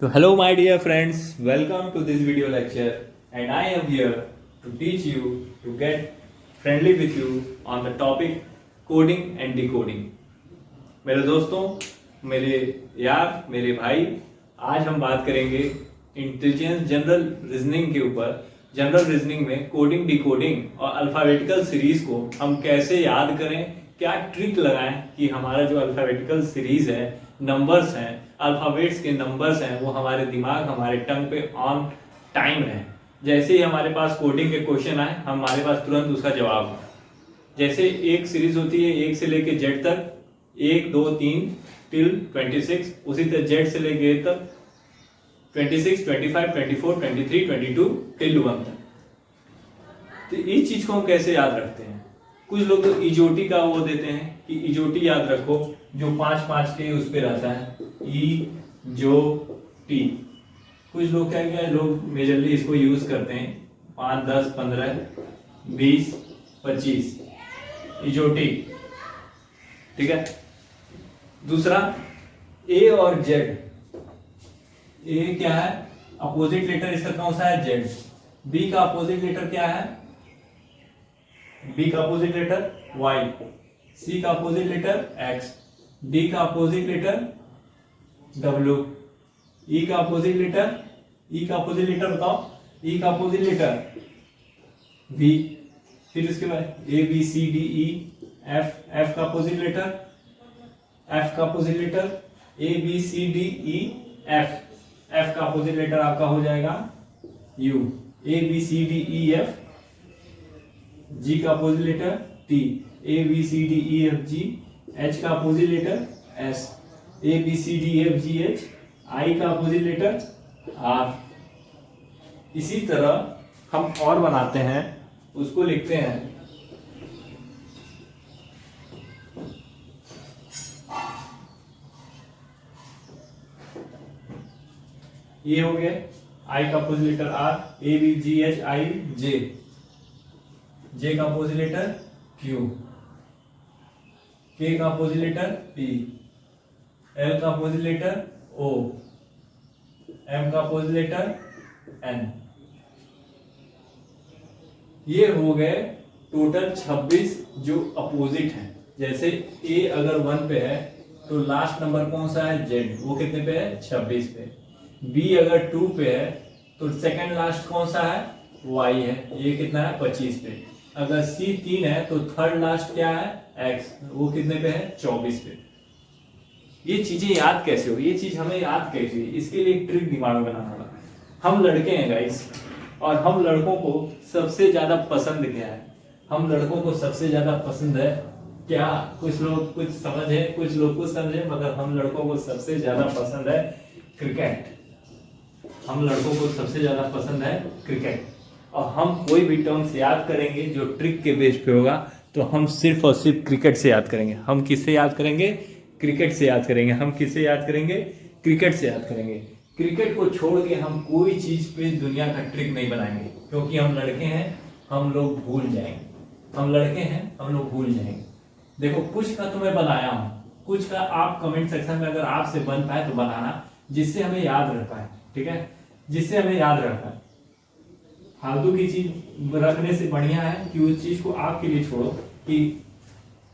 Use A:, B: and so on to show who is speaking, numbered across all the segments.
A: So hello my dear friends, welcome to this video lecture and I am here to teach you to get friendly with you on the topic coding and decoding. मेरे दोस्तों, मेरे यार, मेरे भाई, आज हम बात करेंगे इंटेलिजेंस जनरल रीजनिंग के ऊपर। जनरल रीजनिंग में कोडिंग, डिकोडिंग और अल्फाबेटिकल सीरीज को हम कैसे याद करें, क्या ट्रिक लगाएं कि हमारा जो अल्फाबेटिकल सीरीज है, नंबर्स हैं, अल्फाबेट्स के नंबर्स हैं, वो हमारे दिमाग, हमारे टंग पे ऑन टाइम रहे। जैसे ही हमारे पास कोडिंग के क्वेश्चन आए, हमारे पास तुरंत उसका जवाब हो। जैसे एक सीरीज होती है 1 से लेके जेड तक, 1 2 3 टिल 26, उसी तरह जेड से लेके ए तक 26 25 24 23 22 टिल 1 तक। तो इस चीज को हम कैसे याद रखते हैं? कुछ लोग तो इजोटी का वो देते हैं कि इजोटी याद रखो, जो 5 के उस पे रहता है, ई जो टी। कुछ लोग क्या क्या लोग मेजरली इसको यूज करते हैं 5 10 15 20 25 इजोटी, ठीक है। दूसरा ए और जेड। ए क्या है? अपोजिट लेटर इसका कौन सा है? जेड। बी का अपोजिट लेटर क्या है? बी का अपोजिट लेटर वाई। सी का अपोजिट लेटर एक्स। डी का अपोजिट लेटर डब्ल्यू। ई का अपोजिट लेटर, ई का अपोजिट लेटर बताओ, ई का अपोजिट लेटर वी। फिर उसके बाद A B C D E F. F का अपोजिट लेटर, एफ का opposite letter A B C D E F. F का अपोजिट लेटर आपका हो जाएगा U. A B C D E F. G का opposite letter T. A B C D E F G. H का opposite letter S. A B C D F G H. I का opposite letter are. इसी तरह हम और बनाते हैं, उसको लिखते हैं ये हो गया आई का opposite letter R. A B G H I J. J का अपोजिट लेटर क्यू। के का अपोजिट लेटर पी। एल का अपोजिट लेटर ओ। एम का अपोजिट लेटर एन। ये हो गए टोटल 26 जो अपोजिट है। जैसे ए अगर 1 पे है तो लास्ट नंबर कौन सा है? जेड। वो कितने पे है? 26 पे। बी अगर 2 पे है तो सेकंड लास्ट कौन सा है? वाई है। ये कितना है? 25 पे। अगर सी 3 है तो थर्ड लास्ट क्या है? एक्स। वो कितने पे है? 24 पे। ये चीजें याद कैसे हो? ये चीज हमें याद कैसे हुई? इसके लिए एक ट्रिक दिमाग में बनाना होगा। हम लड़के हैं गाइस, और हम लड़कों को सबसे ज्यादा पसंद क्या है? हम लड़कों को सबसे ज्यादा पसंद है क्या? कुछ लोग कुछ समझे, कुछ लोग कुछ समझे, मगर हम लड़कों को सबसे ज्यादा पसंद है क्रिकेट। हम लड़कों को सबसे ज्यादा पसंद है क्रिकेट। और हम कोई भी टर्म्स याद करेंगे जो ट्रिक के बेस पे होगा, तो हम सिर्फ और सिर्फ क्रिकेट से याद करेंगे। हम किससे याद करेंगे? क्रिकेट से याद करेंगे। हम किससे याद करेंगे? क्रिकेट से याद करेंगे। क्रिकेट को छोड़ के हम कोई चीज पे दुनिया का ट्रिक नहीं बनाएंगे, क्योंकि हम लड़के हैं, हम लोग भूल जाएंगे। हम लड़के हैं, हम लोग भूल जाएंगे। देखो, कुछ का तो मैं बनाया हूं, कुछ का आप कमेंट सेक्शन में अगर आपसे बन पाए तो बनाना, जिससे हमें याद रह पाए, ठीक है, जिससे हमें याद रह पाए। फालतू की चीज रखने से बढ़िया है कि उस चीज को आपके लिए छोड़ो। कि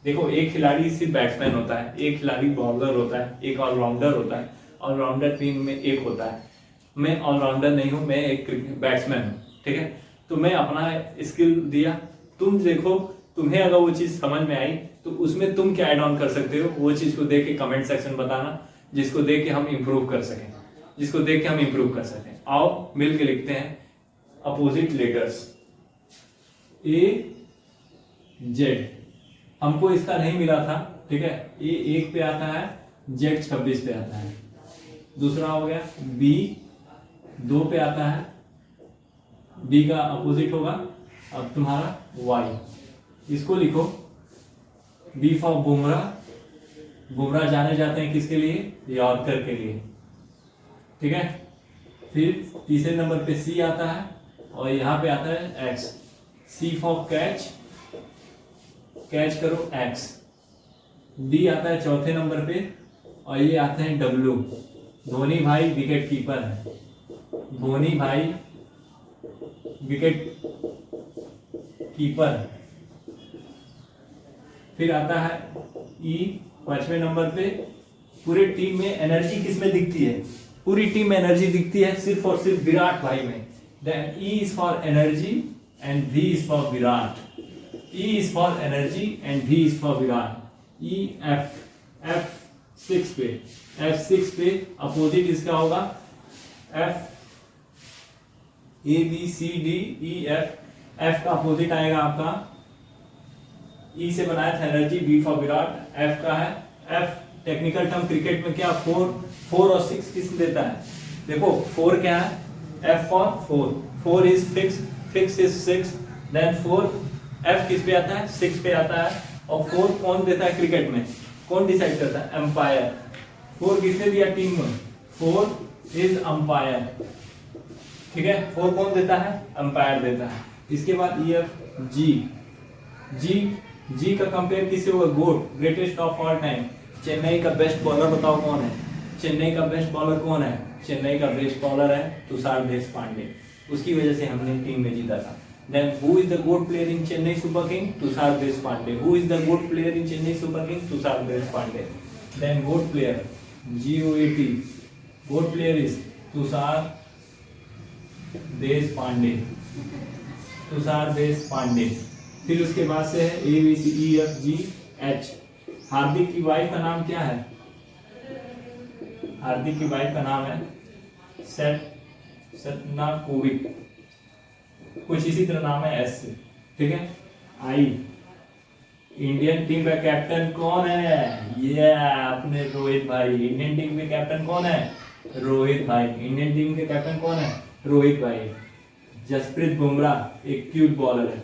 A: देखो, एक खिलाड़ी सिर्फ बैट्समैन होता है, एक खिलाड़ी बॉलर होता है, एक ऑलराउंडर होता है। ऑलराउंडर टीम में एक होता है। मैं ऑलराउंडर नहीं हूं, मैं एक बैट्समैन हूं, ठीक है। तो मैं अपना स्किल दिया, तुम देखो, तुम्हें अगर वो चीज समझ में आई तो उसमें तुम क्या ऐड ऑन कर सकते हो, वो चीज को देख के कमेंट सेक्शन बताना, जिसको देख के हम इंप्रूव कर सकें, जिसको देख के हम इंप्रूव कर सकें। आओ मिल के लिखते हैं अपोजिट लेटर्स। ए जेड, हमको इसका नहीं मिला था, ठीक है। ए 1 पे आता है, जेड 26 पे आता है। दूसरा हो गया बी 2 पे आता है, बी का अपोजिट होगा अब तुम्हारा वाई। इसको लिखो बी फॉर बुमराह। बुमराह जाने जाते हैं किसके लिए? यॉर्कर के लिए, ठीक है। फिर तीसरे नंबर पे सी आता है और यहाँ पे आता है X. C for catch, catch करो एक्स। डी आता है चौथे नंबर पे और ये आते हैं डब्ल्यू। धोनी भाई विकेट कीपर है, धोनी भाई विकेट कीपर है। फिर आता है ई 5वें नंबर पे, पूरी टीम में एनर्जी किसमें दिखती है? पूरी टीम में एनर्जी दिखती है सिर्फ और सिर्फ विराट भाई में। Then E is for energy and V is for Virat. E is for energy and V is for Virat. E F6 पे अपोजिट इसका होगा F, A B C D E F का अपोजिट आएगा आपका, E से बनाया था energy, V for Virat, F का है F टेक्निकल टर्म क्रिकेट में क्या 4 और 6 किस देता है? देखो 4 क्या है? F for 4 is fix is 6, then 4 F किस पे आता है? 6 पे आता है। और 4 कौन देता है क्रिकेट में? कौन डिसाइड करता है? एम्पायर। 4 किसने दिया टीम में? 4 इज अंपायर, ठीक है। 4 कौन देता है? अंपायर देता है। इसके बाद EF जी का कंपेयर किससे होगा? GOAT, greatest of all time. Chennai का बेस्ट बॉलर बताओ कौन है? चेन्नई का बेस्ट बॉलर कौन है? चेन्नई का बेस्ट बॉलर है तुषार देशपांडे, उसकी वजह से हमने टीम में जीता था। Then who is the goat player in Chennai Super King? Tushar Deshpande. Who is the goat player in Chennai Super King? Tushar Deshpande. Then goat player GOAT, goat player is Tushar Deshpande, Tushar Deshpande. फिर उसके बाद से है ABCDEFGH। हार्दिक की वाइफ का नाम क्या है? हार्दिक की वाइफ का नाम है सतना कोविड, कुछ इसी तरह नाम है S से, ठीक है। आई, इंडियन टीम का कैप्टन कौन है? ये अपने रोहित भाई। इंडियन टीम के कैप्टन कौन है? रोहित भाई। इंडियन टीम के कैप्टन कौन है? रोहित भाई। जसप्रीत बुमराह एक क्यूट बॉलर है,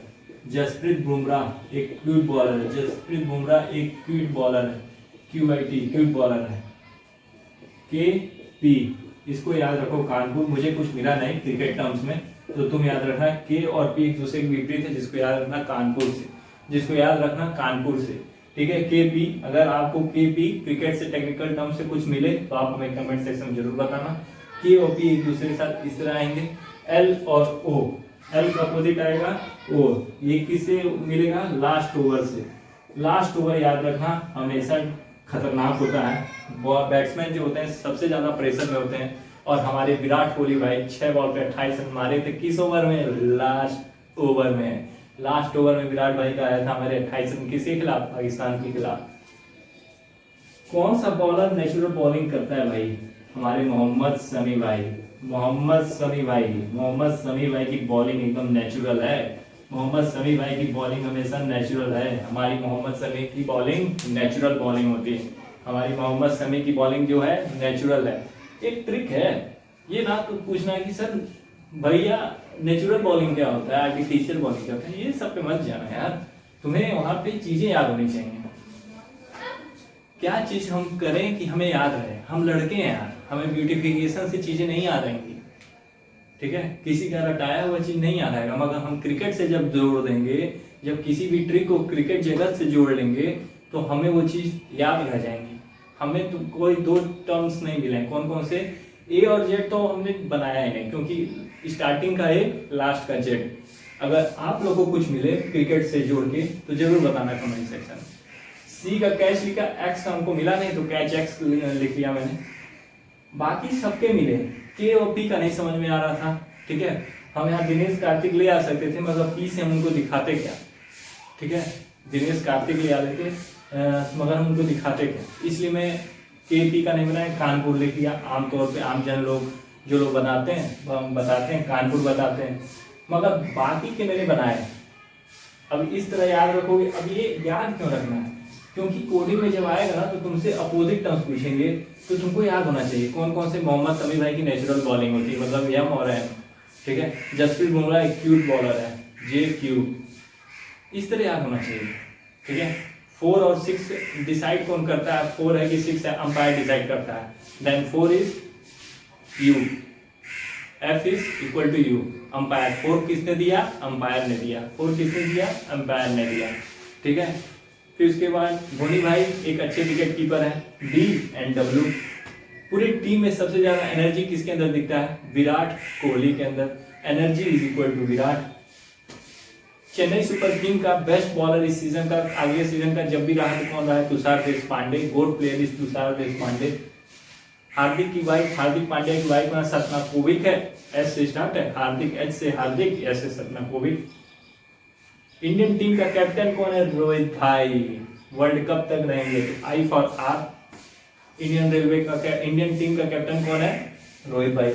A: जसप्रीत बुमराह एक क्यूट बॉलर है, जसप्रीत बुमराह एक क्यूट बॉलर है, QIT क्यूट बॉलर है। KP, इसको याद रखो कानपुर, मुझे कुछ मिला नहीं क्रिकेट टर्म्स में, तो तुम याद रखना K और P एक दूसरे के विपरीत है, जिसको याद रखना कानपुर से, जिसको याद रखना कानपुर से, ठीक है। KP, अगर आपको KP क्रिकेट से टेक्निकल टर्म से कुछ मिले तो आप हमें कमेंट सेक्शन में जरूर बताना। K और P एक दूसरे के साथ इस तरह आएंगे। L और O, L का अपोजिट आएगा O, ये किससे मिलेगा? लास्ट ओवर से। लास्ट ओवर याद रखना हमेशा खतरनाक होता है, बैट्समैन जो होते हैं सबसे ज्यादा प्रेशर में होते हैं, और हमारे विराट कोहली भाई 6 बॉल पे 28 रन मारे थे। किस ओवर में? लास्ट ओवर में। लास्ट ओवर में विराट भाई का आया था हमारे 28 रन, किसके खिलाफ? पाकिस्तान के खिलाफ। कौन सा बॉलर नेचुरल बॉलिंग करता है भाई? हमारे मोहम्मद शमी भाई। मोहम्मद शमी भाई की बॉलिंग एकदम नेचुरल है। मोहम्मद शमी भाई की बॉलिंग हमेशा नेचुरल है। हमारी मोहम्मद शमी की बॉलिंग नेचुरल बॉलिंग होती है। हमारी मोहम्मद शमी की बॉलिंग जो है नेचुरल है। एक ट्रिक है, ये ना तो पूछना है कि सर भैया नेचुरल बॉलिंग क्या होता है, आर्टिफिशियल बॉलिंग क्या होता है, ये सब पे मत जाना यार। तुम्हें वहां पे चीजें याद होनी चाहिए। क्या चीज हम करें कि हमें याद रहे? हम लड़के हैं यार, हमें ब्यूटिफिकेशन से चीजें नहीं याद आएंगी, ठीक है। किसी का रटाया हुआ चीज नहीं याद आएगा, मगर हम क्रिकेट से जब जोड़ देंगे, जब किसी भी ट्रिक को क्रिकेट जगत से जोड़ लेंगे तो हमें वो चीज याद रह जाएंगी। हमें तो कोई 2 टर्म्स नहीं मिले, कौन कौन से? A और Z तो हमने बनाया ही नहीं, क्योंकि स्टार्टिंग का A, लास्ट का Z। अगर आप लोगों को कुछ मिले क्रिकेट से जोड़ के तो जरूर बताना कमेंट सेक्शन में। C का कैच लिखा, X का हमको मिला नहीं तो कैच X लिख लिया मैंने। बाकी सबके मिले, K और P का नहीं समझ में आ रहा था, ठीक है। हम यहाँ दिनेश कार्तिक ले आ सकते थे, मगर P से हम उनको दिखाते क्या, ठीक है। दिनेश कार्तिक ले आ लेते मगर हम उनको दिखाते क्या, इसलिए मैं KP का नहीं बनाया, कानपुर लिख लिया। आमतौर पे आम जन लोग जो लोग बनाते हैं हम बताते हैं कानपुर बताते हैं, मगर बाकी के मैंने बनाए। अब इस तरह याद रखोगे। अब ये याद क्यों रखना है? क्योंकि कोडिंग में जब आएगा ना तो तुमसे अपोजिट टर्म्स पूछेंगे, तो तुमको याद होना चाहिए कौन कौन से मोहम्मद शमी भाई की नेचुरल बॉलिंग होती है, मतलब M और M, ठीक है। जसप्रीत बुमराह एक क्यूट बॉलर है, JQ, इस तरह याद होना चाहिए, ठीक है। 4 और 6 डिसाइड कौन करता है? 4 है कि 6 है? अंपायर डिसाइड करता है। Then 4 is U, F is equal to U, umpire. 4 किसने दिया? अंपायर ने दिया। 4 किसने दिया? अंपायर ने दिया, ठीक है। फिर उसके बाद धोनी भाई एक अच्छे विकेट कीपर है, D एंड W, पूरी टीम में सबसे ज्यादा एनर्जी किसके अंदर दिखता है? विराट कोहली के अंदर। Energy is equal to Virat. Chennai Super King का बेस्ट बॉलर इस सीजन का, अगले सीजन का जब भी रहा तो कौन रहा है? तुषार देशपांडे। गोड प्लेयर इज तुषार देशपांडे। हार्दिक की वाइफ, हार्दिक पांड्या की वाइफ में सतना कोविक है, एस से स्टार्ट है। हार्दिक एच से हार्दिक, एस से सतना कोविक। इंडियन टीम का कैप्टन कौन है? रोहित भाई। वर्ल्ड कप तक रहेंगे। I for are. Indian railway का इंडियन टीम का कैप्टन कौन है? रोहित भाई।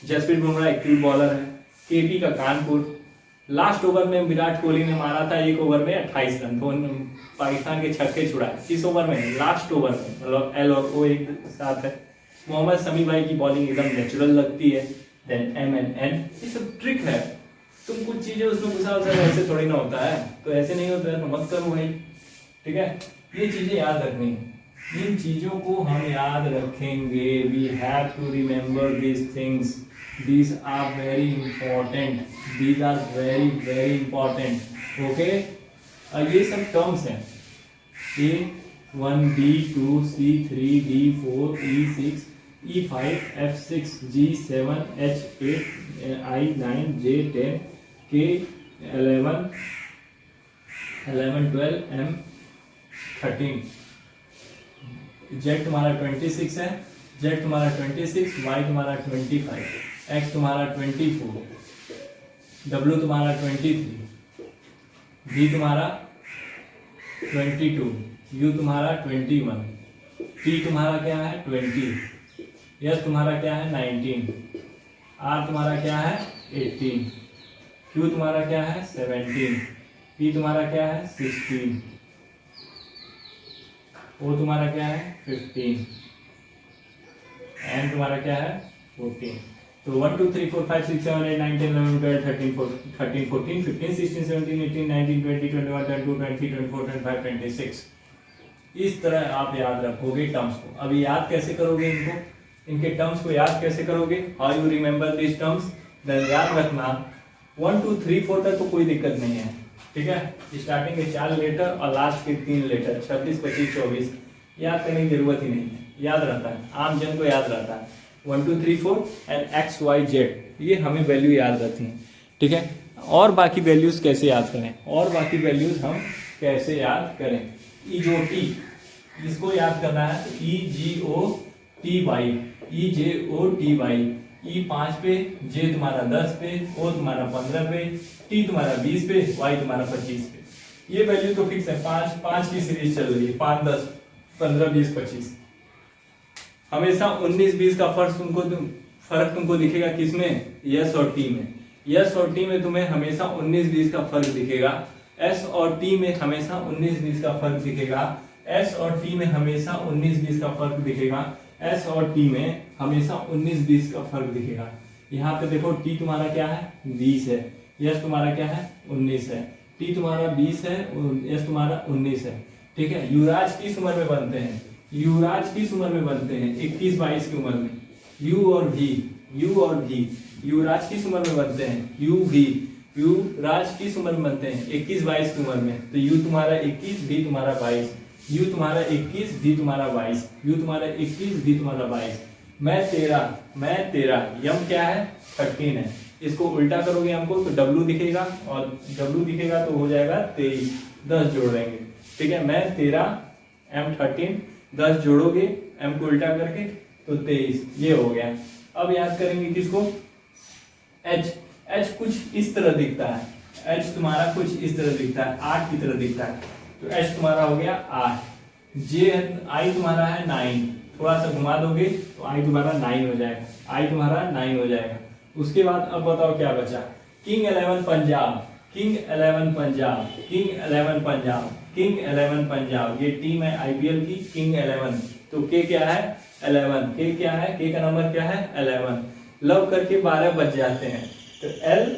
A: जसप्रीत बुमराह एक क्यूट बॉलर है। केपी का कानपुर। लास्ट ओवर में विराट कोहली ने मारा था एक ओवर में 28 रन, तो पाकिस्तान के छक्के छुड़ाए। किस ओवर में? लास्ट ओवर में, मतलब एल और ओ एक साथ है। मोहम्मद शमी भाई की बॉलिंग एकदम नेचुरल लगती है। देन एम एंड एन, ये सब ट्रिक है। तुम कुछ चीजें उसमें घुसा होता है, ऐसे थोड़ी ना होता है, तो ऐसे नहीं होता है तो मत करो भाई, ठीक है। ये चीजें याद रखनी है, इन चीजों को हम याद रखेंगे। We have to remember these things, these are very important, these are very very important, okay. ये सब टर्म्स हैं, A1 B2 C3 D4 E6 E5 F6 G7 H8 I9 J10 K11 11 12 M13। Z तुम्हारा 26 है, Z तुम्हारा 26, Y तुम्हारा 25, X तुम्हारा 24, W तुम्हारा 23, D तुम्हारा 22, U तुम्हारा 21, T तुम्हारा क्या है 20, S तुम्हारा क्या है 19, R तुम्हारा क्या है 18, Q तुम्हारा क्या है 17, P तुम्हारा क्या है 16, O तुम्हारा क्या है 15, N तुम्हारा क्या है 14। तो 1 2 3 4 5 6 7 8 9 10 11 12 13 14 15 16 17 18 19 20 21 22 23 24 25 26। इस तरह आप याद रखोगे टर्म्स को। अभी याद कैसे करोगे इनको, इनके टर्म्स को याद कैसे करोगे? How you remember this terms? Then याद रखना 1 2 3 4 तक तो कोई दिक्कत नहीं है, ठीक है। स्टार्टिंग के 4 लेटर और लास्ट के 3 लेटर 26 25 24 याद करने की जरूरत ही नहीं है, याद रहता है, आम जन को याद रहता है। 1 2 3 4 एंड एक्स वाई जेड, ये हमें वैल्यू याद रहती हैं, ठीक है। और बाकी वैल्यूज कैसे याद करें, और बाकी वैल्यूज हम कैसे याद करें? ई जो टी, इसको याद करना है तो ई जी ओ टी वाई, ई जे ओ टी वाई। ई 5 पे, जे तुम्हारा 10 पे, ओ तुम्हारा 15 पे, टी तुम्हारा 20 पे, वाई तुम्हारा 25 पे। ये वैल्यू तो फिक्स है, 5 की सीरीज चल रही है, 5 10 15 20 25। हमेशा 19 20 का फर्क तुमको दिखेगा किसमें? यस और टी में। यस और टी में तुम्हें हमेशा 19 20 का फर्क दिखेगा। एस और टी में हमेशा 19 20 का फर्क दिखेगा। एस और टी में हमेशा 19 20 का फर्क दिखेगा। एस और टी में हमेशा 19 20 का फर्क दिखेगा। यहाँ पे देखो टी तुम्हारा क्या है 20 है, यस तुम्हारा क्या है 19 है, टी तुम्हारा 20 है, यस तुम्हारा 19 है, ठीक है। युवराज किस उम्र में बनते हैं? युवराज किस उम्र में बनते हैं? 21 22 की उम्र में। यू और भी, यू और भी, युवराज किस उम्र में बनते हैं? यू भी, युवराज किस उम्र में बनते हैं? 21 22 की उम्र में। तो यू तुम्हारा 21 भी तुम्हारा 22, यू तुम्हारा 21 भी तुम्हारा 22, यू तुम्हारा 21 भी तुम्हारा 22। मैं 13, यम क्या है 13 है। इसको उल्टा करोगे हमको तो डब्लू दिखेगा, और डब्लू दिखेगा तो हो जाएगा 23, 10 जोड़ देंगे, ठीक है। मैं 13, एम 13, 10 जोड़ोगे एम को उल्टा करके तो 23, ये हो गया। अब याद करेंगे किसको? एच। एच कुछ इस तरह दिखता है, एच तुम्हारा कुछ इस तरह दिखता है, 8 की तरह दिखता है, तो एच तुम्हारा हो गया 8। जे आई तुम्हारा है 9, थोड़ा सा घुमा दोगे तो आई तुम्हारा 9 हो जाएगा, आई तुम्हारा 9 हो जाएगा। उसके बाद अब बताओ क्या बचा? King 11 Punjab, king 11 Punjab, king 11 Punjab, king 11 Punjab, ये टीम है आईपीएल की किंग 11। तो के क्या है 11, के क्या है, के का नंबर क्या है 11। लव करके 12 बज जाते हैं, तो एल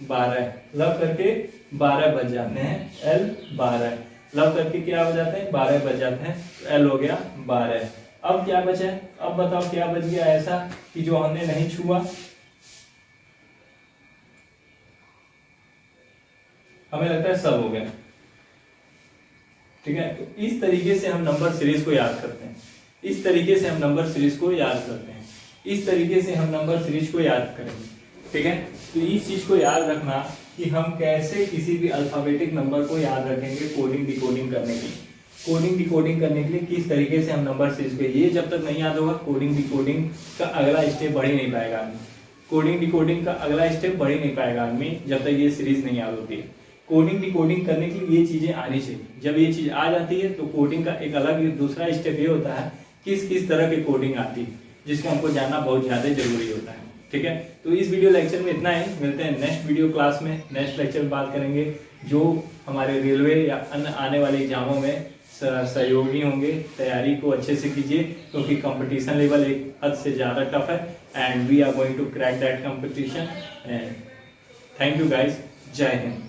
A: 12, लव करके 12 बज जाते हैं, एल 12, लव करके क्या हो जाते हैं 12 बज जाते हैं, तो एल हो गया 12। अब क्या बचा है? अब बताओ क्या बच गया ऐसा कि जो हमने नहीं छुआ? हमें लगता है सब हो गया, ठीक है। तो इस तरीके से हम नंबर सीरीज को याद करते हैं, इस तरीके से हम नंबर सीरीज को याद करते हैं, इस तरीके से हम नंबर सीरीज को याद करेंगे, ठीक है। तो इस चीज को याद रखना कि हम कैसे किसी भी अल्फाबेटिक नंबर को याद रखेंगे कोडिंग डिकोडिंग करने के लिए। कोडिंग डिकोडिंग करने के लिए किस तरीके से हम नंबर सीरीज को, ये जब तक नहीं याद होगा कोडिंग डिकोडिंग का अगला स्टेप बढ़ ही नहीं पाएगा आदमी। कोडिंग डिकोडिंग का अगला स्टेप बढ़ ही नहीं पाएगा आदमी जब तक ये सीरीज नहीं याद होती है। कोडिंग डिकोडिंग करने के लिए ये चीजें आनी चाहिए। जब ये चीज आ जाती है तो कोडिंग का एक अलग दूसरा स्टेप ये होता है किस किस तरह की कोडिंग आती है, जिसको हमको जानना बहुत ज्यादा जरूरी होता है, ठीक है। तो इस वीडियो लेक्चर में इतना ही, मिलते हैं नेक्स्ट वीडियो क्लास में, नेक्स्ट लेक्चर में बात करेंगे जो हमारे रेलवे या अन्य आने वाले एग्जामों में सहयोगी होंगे। तैयारी को अच्छे से कीजिए क्योंकि कंपटीशन लेवल एक हद से ज़्यादा टफ है and we are going to crack that competition. And thank you guys, जय हिंद।